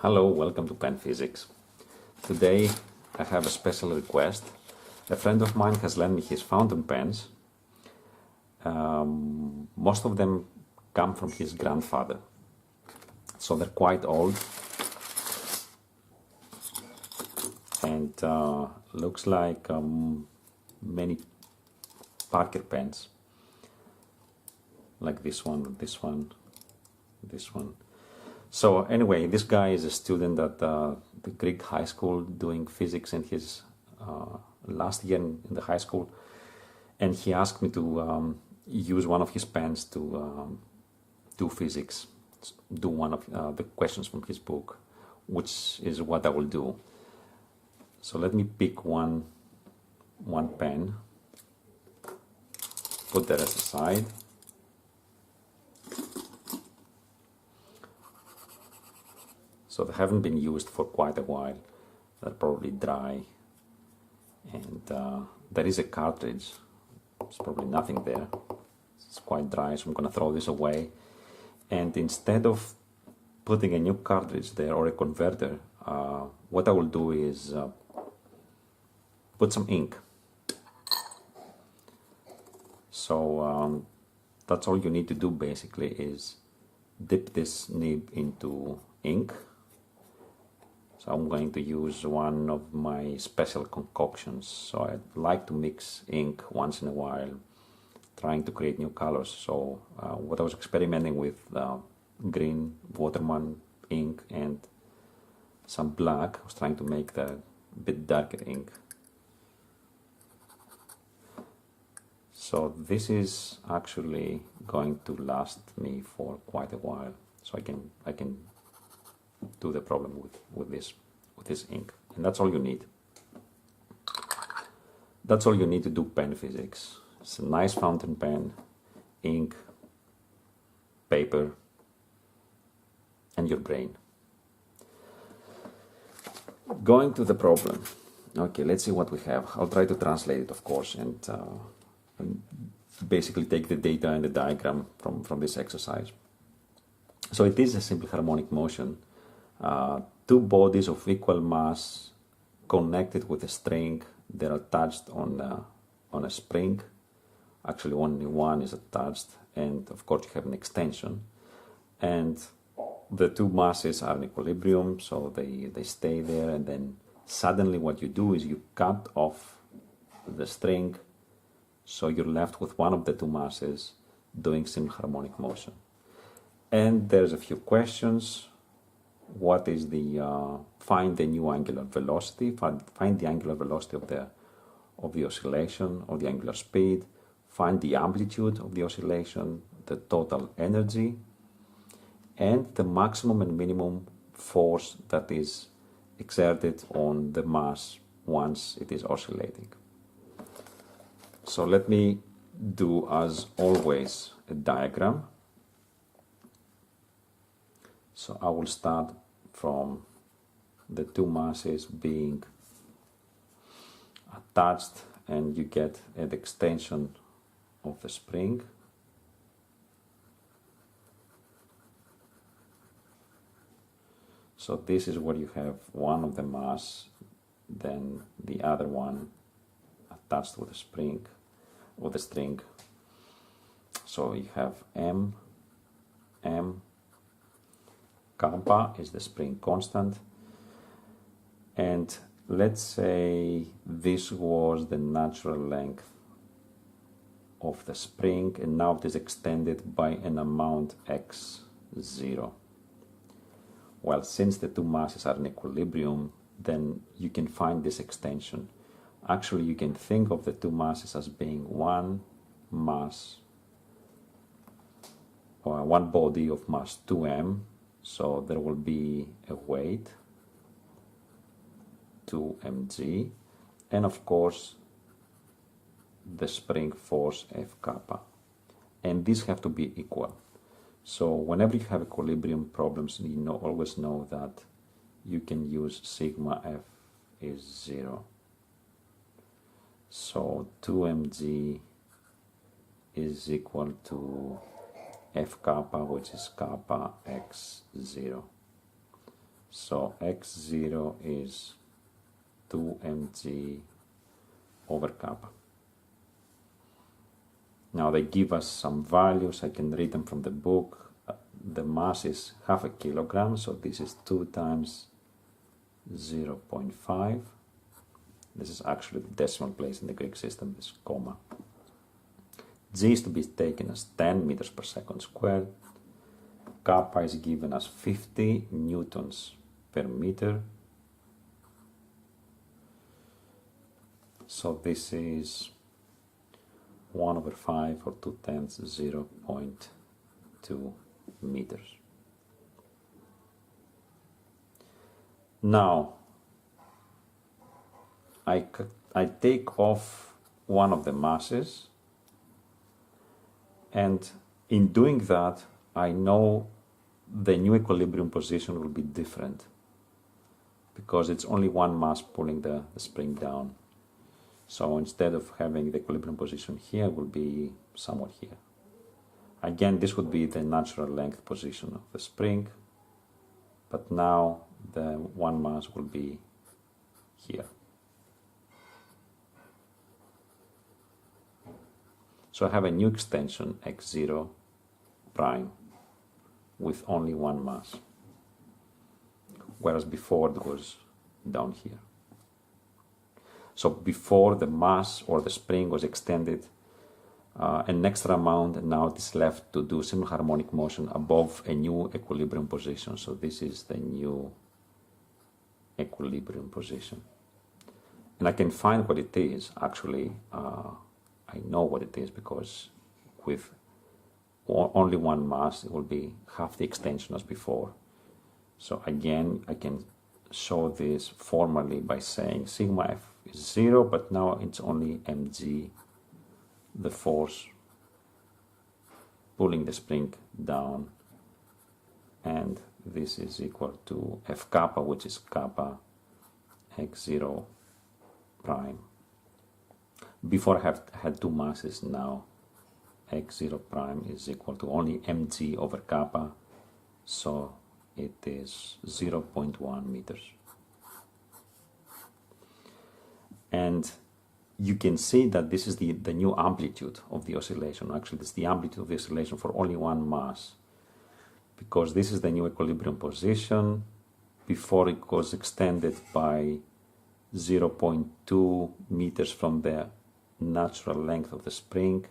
Hello, welcome to penphysics. Today I have a special request. A friend of mine has lent me his fountain pens. Most of them come from his grandfather, so they're quite old and looks like many Parker pens, like this one, this one, this one. So anyway, this guy is a student at the Greek high school doing physics in his last year in the high school, and he asked me to use one of his pens to do physics, do one of the questions from his book, which is what I will do. So let me pick one pen, put the rest aside. So they haven't been used for quite a while. They're probably dry. And there is a cartridge. There's probably nothing there. It's quite dry, so I'm going to throw this away. And instead of putting a new cartridge there or a converter, what I will do is put some ink. So that's all you need to do basically is dip this nib into ink. So I'm going to use one of my special concoctions. So I like to mix ink once in a while, trying to create new colors. So what I was experimenting with, green watermelon ink and some black, I was trying to make the bit darker ink. So this is actually going to last me for quite a while. So I can do the problem with this ink, and that's all you need. That's all you need to do pen physics. It's a nice fountain pen, ink, paper, and your brain. Going to the problem. Okay, let's see what we have. I'll try to translate it, of course, and basically take the data and the diagram from this exercise. So it is a simple harmonic motion. Two bodies of equal mass connected with a string. They're attached on a spring. Actually, only one is attached, and of course you have an extension. And the two masses are in equilibrium, so they stay there. And then suddenly, what you do is you cut off the string, so you're left with one of the two masses doing simple harmonic motion. And there's a few questions. What is the find the new angular velocity? Find the angular velocity of the oscillation, or the angular speed. Find the amplitude of the oscillation, the total energy, and the maximum and minimum force that is exerted on the mass once it is oscillating. So let me do, as always, a diagram. So I will start from the two masses being attached, and you get an extension of the spring. So this is where you have one of the mass, then the other one attached with the spring, with the string. So you have M. Kappa is the spring constant, and let's say this was the natural length of the spring, and now it is extended by an amount x0. Well, since the two masses are in equilibrium, then you can find this extension. Actually, you can think of the two masses as being one mass, or one body of mass 2m. So there will be a weight, 2 mg, and of course the spring force F kappa. And these have to be equal. So whenever you have equilibrium problems, you always know that you can use sigma F is 0. So 2 mg is equal to F kappa, which is kappa x0. So x0 is 2mg over kappa. Now they give us some values, I can read them from the book. The mass is half a kilogram, so this is 2 times 0.5. This is actually the decimal place in the Greek system, this comma. G is to be taken as 10 meters per second squared. Kappa is given as 50 newtons per meter. So this is 1 over 5 or 2 tenths 0.2 meters. Now, I take off one of the masses, and in doing that, I know the new equilibrium position will be different because it's only one mass pulling the spring down. So instead of having the equilibrium position here, it will be somewhere here. Again, this would be the natural length position of the spring, but now the one mass will be here. So I have a new extension x0 prime with only one mass, whereas before it was down here. So before the mass or the spring was extended an extra amount, and now it is left to do simple harmonic motion above a new equilibrium position. So this is the new equilibrium position. And I can find what it is. Actually, I know what it is because with only one mass, it will be half the extension as before. So again, I can show this formally by saying sigma f is 0, but now it's only mg, the force pulling the spring down, and this is equal to f kappa, which is kappa x0 prime. Before I had two masses, now x0 prime is equal to only mg over kappa, so it is 0.1 meters. And you can see that this is the new amplitude of the oscillation. Actually, it's the amplitude of the oscillation for only one mass, because this is the new equilibrium position. Before it was extended by 0.2 meters from the natural length of the spring.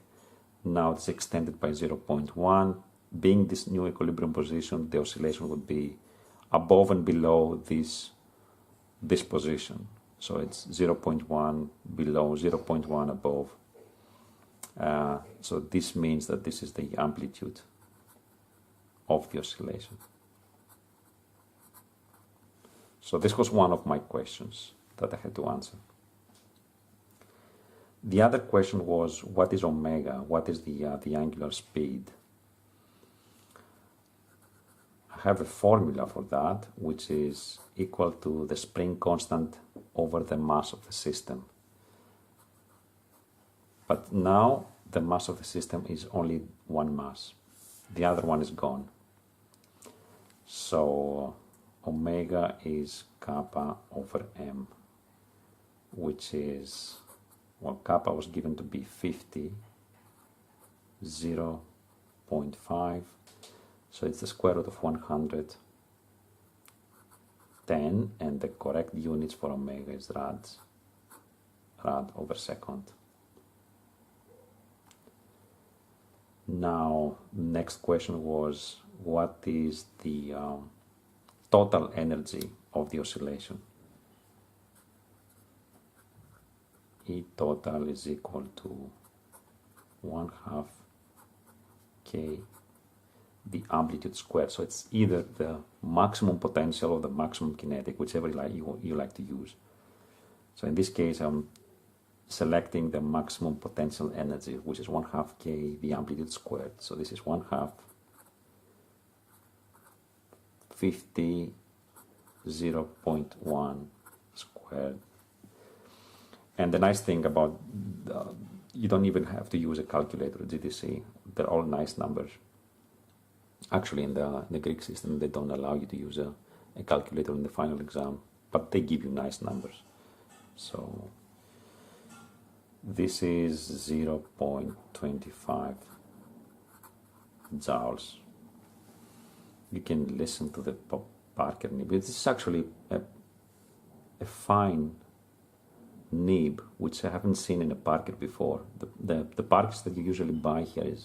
Now it's extended by 0.1. Being this new equilibrium position, the oscillation would be above and below this position. So it's 0.1 below, 0.1 above. So this means that this is the amplitude of the oscillation. So this was one of my questions that I had to answer. The other question was, what is omega? What is the angular speed? I have a formula for that, which is equal to the spring constant over the mass of the system. But now the mass of the system is only one mass. The other one is gone. So omega is kappa over m, which is, well, kappa was given to be 50, 0.5, so it's the square root of 110, and the correct units for omega is rads, rad over second. Now, next question was, what is the total energy of the oscillation? E total is equal to 1/2 k the amplitude squared. So it's either the maximum potential or the maximum kinetic, whichever you like to use. So in this case, I'm selecting the maximum potential energy, which is 1/2 k the amplitude squared. So this is 1/2 50 0.1 squared. And the nice thing about, you don't even have to use a calculator, GTC. They're all nice numbers. Actually, in the Greek system, they don't allow you to use a a calculator in the final exam, but they give you nice numbers. So this is 0.25 joules. You can listen to the Parker nib. This is actually a fine nib, which I haven't seen in a Parker before. The Parkers that you usually buy here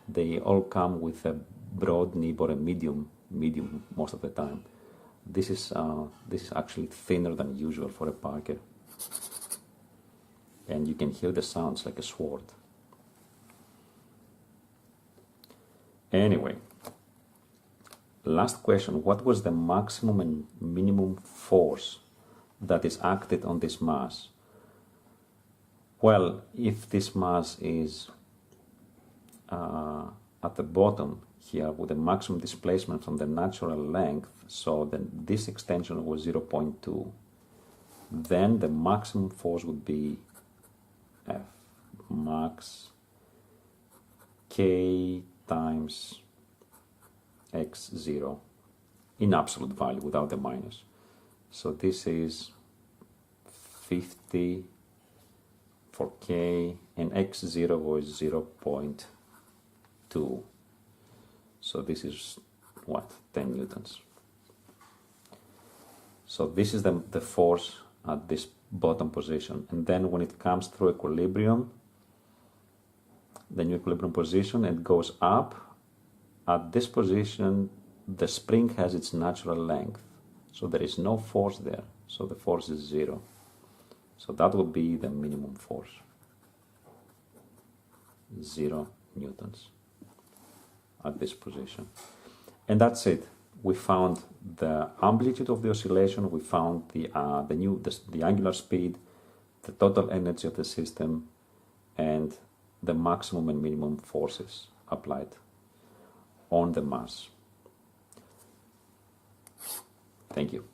they all come with a broad nib or a medium most of the time. This is actually thinner than usual for a Parker, and you can hear the sounds like a sword. Anyway, last question: what was the maximum and minimum force that is acted on this mass? Well, if this mass is at the bottom here with the maximum displacement from the natural length, so then this extension was 0.2, then the maximum force would be F max K times x0 in absolute value without the minus. So this is 50 for K, and x0 was 0.2. So this is what, 10 newtons. So this is the force at this bottom position, and then when it comes through equilibrium, the new equilibrium position, it goes up. At this position, the spring has its natural length, so there is no force there, so the force is 0. So that would be the minimum force, 0 newtons at this position. And that's it. We found the amplitude of the oscillation, we found the angular speed, the total energy of the system, and the maximum and minimum forces applied on the mass. Thank you.